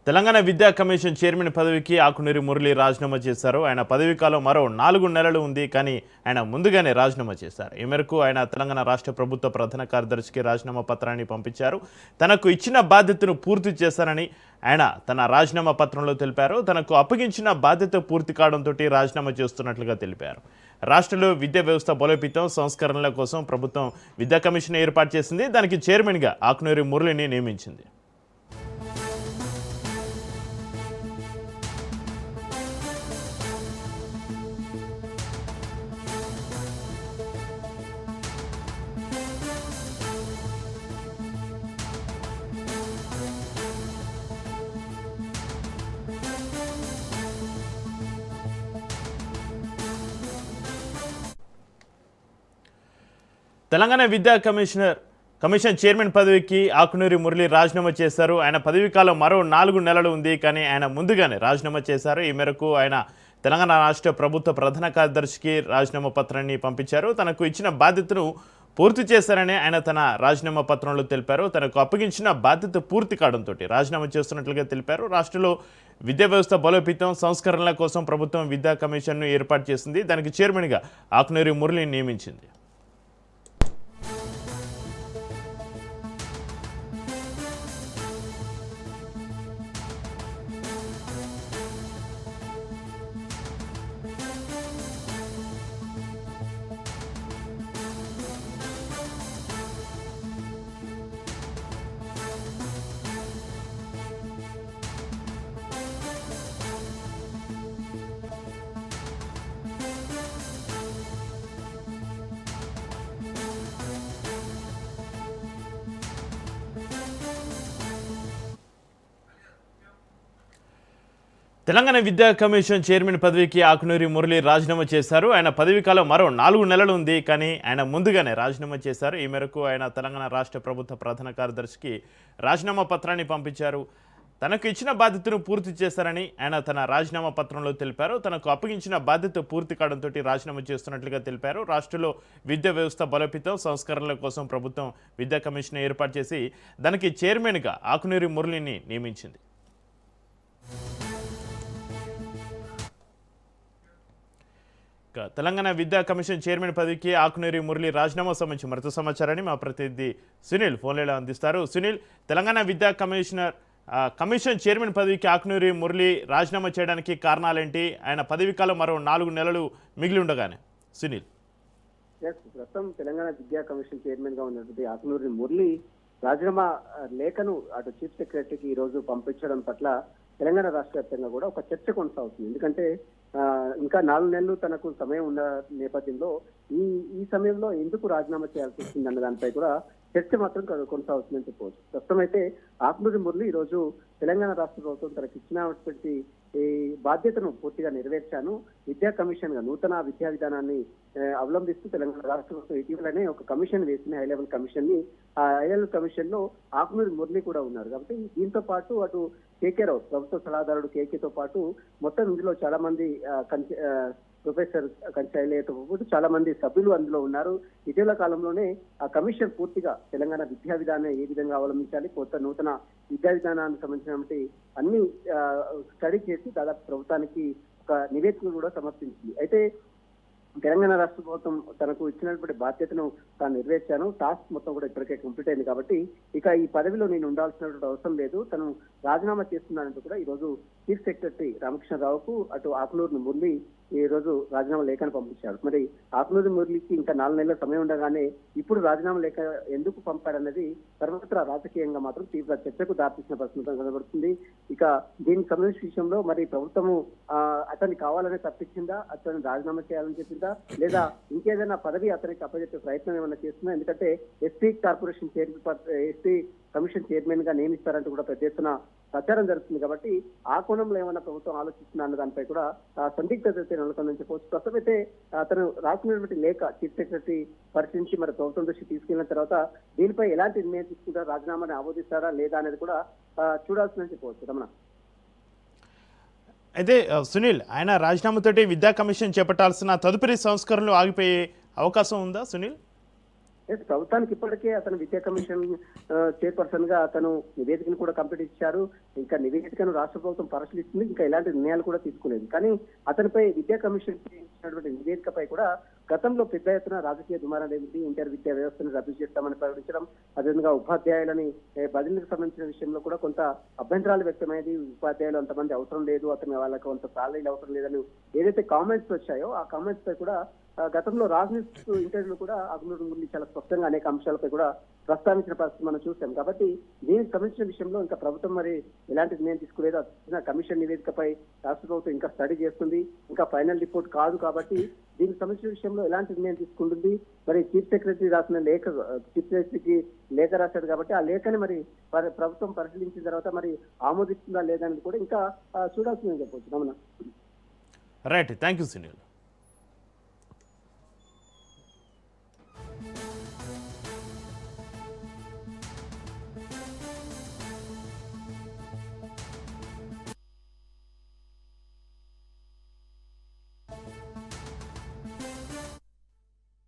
తెలంగాణ విద్యా commission chairman పదవికి ఆకునూరి మురళి రాజీనామా చేశారు. ఆయన పదవీ కాలం మరో 4 నెలలు ఉంది, కానీ ఆయన ముందుగానే రాజీనామా చేశారు. ఈ మేరకు ఆయన తెలంగాణ రాష్ట్ర ప్రభుత్వ ప్రధాన కార్యదర్శికి రాజీనామా పత్రాన్ని పంపించారు. తనకు ఇచ్చిన బాధ్యతను పూర్తి చేశారని ఆయన తన రాజీనామా పత్రంలో తెలిపారు. తనకు అప్పగించిన బాధ్యత పూర్తి కావడంతో రాజీనామా చేస్తున్నట్లుగా తెలిపారు. రాష్ట్రంలో విద్యా వ్యవస్థ బలోపేతం సంస్కరణల కోసం ప్రభుత్వం విద్యా కమిషన్ ఏర్పాటు చేసింది. దానికి చైర్మన్గా ఆకునూరి మురళిని నియమించింది. తెలంగాణ విద్యా కమిషన్ చైర్మన్ పదవికి ఆకునూరి మురళి రాజీనామా చేశారు. ఆయన పదవీ కాలం మరో 4 నెలలు ఉంది, కానీ ఆయన ముందుగానే రాజీనామా చేశారు. ఈ మేరకు ఆయన తెలంగాణ రాష్ట్ర ప్రభుత్వ ప్రధాన కార్యదర్శికి రాజీనామా పత్రాన్ని పంపించారు. తనకు ఇచ్చిన బాధ్యతను పూర్తి చేశారని ఆయన తన రాజీనామా పత్రంలో తెలిపారు. తనకు అప్పగించిన బాధ్యత పూర్తి కావడంతో రాజీనామా చేస్తున్నట్లుగా తెలిపారు. రాష్ట్రంలో విద్యా వ్యవస్థ బలోపేతం సంస్కరణల కోసం ప్రభుత్వం విద్యా కమిషన్ను ఏర్పాటు చేసింది. దానికి చైర్మన్గా ఆకునూరి మురళిని నియమించింది. తెలంగాణ విద్యా కమిషన్ చైర్మన్ పదవికి ఆకునూరి మురళి రాజీనామా చేశారు. ఆయన పదవీ కాలం మరో 4 నెలలు ఉంది, కానీ ఆయన ముందుగానే రాజీనామా చేశారు. ఈ మేరకు ఆయన తెలంగాణ రాష్ట్ర ప్రభుత్వ ప్రధాన కార్యదర్శికి రాజీనామా పత్రాన్ని పంపించారు. తనకు ఇచ్చిన బాధ్యతను పూర్తి చేశారని ఆయన తన రాజీనామా పత్రంలో తెలిపారు. తనకు అప్పగించిన బాధ్యత పూర్తి కావడంతో రాజీనామా చేస్తున్నట్లుగా తెలిపారు. రాష్ట్రంలో విద్యా వ్యవస్థ బలోపేతం సంస్కరణల కోసం ప్రభుత్వం విద్యా కమిషన్ ఏర్పాటు చేసి దానికి చైర్మన్గా ఆకునూరి మురళిని నియమించింది. తెలంగాణ విద్యా కమిషన్ చైర్మన్ పదవికి ఆకునూరి మురళి రాజీనామా సంబంధించి మరింత సమాచారాన్ని మా ప్రతినిధి సునీల్ ఫోన్లో అందిస్తారు. సునీల్, తెలంగాణ విద్యా కమిషన్ చైర్మన్ పదవికి ఆకునూరి మురళి రాజీనామా చేయడానికి కారణాలేంటి? ఆయన పదవీ కాలం మరో 4 నెలలు మిగిలి ఉండగానే. సునీల్, ప్రస్తుతం తెలంగాణ విద్యా కమిషన్ చైర్మన్ గా ఉన్నటువంటి ఆకునూరి మురళి రాజీనామా లేఖను అటు చీఫ్ సెక్రటరీకి ఈ రోజు పంపించడం పట్ల తెలంగాణ రాష్ట్ర వ్యాప్తంగా కూడా ఒక చర్చ కొనసాగుతుంది. ఎందుకంటే ఇంకా 4 నెలలు తనకు సమయం ఉన్న నేపథ్యంలో ఈ సమయంలో ఎందుకు రాజీనామా చేయాల్సి వస్తుంది అన్న దానిపై కూడా చర్చ మాత్రం కొనసాగుతుందని చెప్పవచ్చు. ప్రస్తుతం అయితే ఆకునూరి మురళి ఈ రోజు తెలంగాణ రాష్ట్ర ప్రభుత్వం తనకు ఇచ్చినటువంటి ఈ బాధ్యతను పూర్తిగా నెరవేర్చాను, విద్యా కమిషన్ గా నూతన విద్యా విధానాన్ని అవలంబిస్తూ తెలంగాణ రాష్ట్ర ప్రభుత్వం ఇటీవలనే ఒక కమిషన్ వేసిన హై లెవెల్ కమిషన్ ని. ఆ హై లెవెల్ కమిషన్ లో ఆకునూరి మురళి కూడా ఉన్నారు. కాబట్టి దీంతో పాటు అటు కేకే రావు ప్రభుత్వ సలహాదారుడు కేకేతో పాటు మొత్తం ఇందులో చాలా మంది ప్రొఫెసర్ కంచైలేతో పాటు చాలా మంది సభ్యులు అందులో ఉన్నారు. ఇటీవల కాలంలోనే ఆ కమిషన్ పూర్తిగా తెలంగాణ విద్యా విధానం ఏ విధంగా అవలంబించాలి, నూతన విద్యా విధానానికి సంబంధించినటువంటి అన్ని స్టడీ చేసి దాదాపు ప్రభుత్వానికి ఒక నివేదికను కూడా సమర్పించింది. అయితే తెలంగాణ రాష్ట్ర ప్రభుత్వం తనకు ఇచ్చినటువంటి బాధ్యతను తాను నెరవేర్చాను, టాస్క్ మొత్తం కూడా ఇప్పటికే కంప్లీట్ అయింది, కాబట్టి ఇక ఈ పదవిలో నేను ఉండాల్సినటువంటి అవసరం లేదు, తను రాజీనామా చేస్తున్నానంటూ కూడా ఈ రోజు చీఫ్ సెక్రటరీ రామకృష్ణరావుకు అటు ఆకునూరి మురళి ఈ రోజు రాజీనామా లేఖను పంపించారు. మరి ఆకునూరి మురళికి ఇంకా 4 నెలల సమయం ఉండగానే ఇప్పుడు రాజీనామా లేఖ ఎందుకు పంపాడన్నది సర్వత్రా రాజకీయంగా మాత్రం తీవ్ర చర్చకు దారితీసిన పరిస్థితి కనబడుతుంది. ఇక దీనికి సంబంధించిన విషయంలో మరి ప్రభుత్వము అతన్ని కావాలనే తప్పించిందా, అతన్ని రాజీనామా చేయాలని చెప్పిందా, లేదా ఇంకేదైనా పదవి అతనికి అప్పచెప్పే ప్రయత్నం ఏమైనా చేస్తుందా? ఎందుకంటే ఎస్పీ కమిషన్ చైర్మన్ గా నియమిస్తారంటూ కూడా పెద్ద ఎత్తున ప్రచారం జరుగుతుంది. కాబట్టి ఆ కోణంలో ఏమైనా ప్రభుత్వం ఆలోచిస్తున్నా అన్న దానిపై కూడా సందిగ్ధత నెలకొందని చెప్పవచ్చు. ప్రస్తుతం అయితే అతను రాసినటువంటి లేఖ చీఫ్ సెక్రటరీ పరిశీలించి మరి ప్రభుత్వం దృష్టి తీసుకెళ్లిన తర్వాత దీనిపై ఎలాంటి నిర్ణయం తీసుకుంటారు, రాజీనామాని ఆమోదిస్తారా లేదా అనేది కూడా చూడాల్సిందని చెప్పవచ్చు. రమణ, అయితే సునీల్, ఆయన రాజీనామాతోటి విద్యా కమిషన్ చేపట్టాల్సిన తదుపరి సంస్కరణలు ఆగిపోయే అవకాశం ఉందా సునీల్? ఎస్, ప్రభుత్వానికి ఇప్పటికే అతను విద్యా కమిషన్ చైర్పర్సన్ గా అతను నివేదికను కూడా కంప్లీట్ ఇచ్చారు. ఇంకా నివేదికను రాష్ట్ర ప్రభుత్వం పరిశీలిస్తుంది. ఇంకా ఇలాంటి నిర్ణయాలు కూడా తీసుకోలేదు. కానీ అతనిపై విద్యా కమిషన్ ఇచ్చినటువంటి నివేదికపై కూడా గతంలో పెద్ద ఎత్తున రాజకీయ దుమారాలు ఏమిటి, ఇంటర్ విద్యా వ్యవస్థను రద్దు చేస్తామని ప్రకటించడం, అదేవిధంగా ఉపాధ్యాయులని బదిలీకి సంబంధించిన విషయంలో కూడా కొంత అభ్యంతరాలు వ్యక్తమైంది. ఉపాధ్యాయులు అంతమంది అవసరం లేదు, అతని వాళ్ళకి కొంత సాలరీలు అవసరం లేదని ఏదైతే కామెంట్స్ వచ్చాయో ఆ కామెంట్స్ పై కూడా గతంలో రాజ్నిస్ ఇంటర్వ్యూలో కూడా ఆకునూరి మురళి చాలా స్పష్టంగా అనేక అంశాలపై కూడా ప్రస్తావించిన పరిస్థితి మనం చూసాం. కాబట్టి దీనికి సంబంధించిన విషయంలో ఇంకా ప్రభుత్వం మరి ఎలాంటి నిర్ణయం తీసుకోలేదు. కమిషన్ నివేదికపై రాష్ట్ర ప్రభుత్వం ఇంకా స్టడీ చేస్తుంది. ఇంకా ఫైనల్ రిపోర్ట్ కాదు. కాబట్టి దీనికి సంబంధించిన విషయంలో ఎలాంటి నిర్ణయం తీసుకుంటుంది. మరి చీఫ్ సెక్రటరీ రాసిన లేఖ, చీఫ్ సెక్రటరీకి లేఖ రాశాడు కాబట్టి ఆ లేఖని మరి ప్రభుత్వం పరిశీలించిన తర్వాత మరి ఆమోదిస్తుందా లేదా అనేది కూడా ఇంకా చూడాల్సిందని చెప్పవచ్చు. Ramana. Right, thank you Sunil.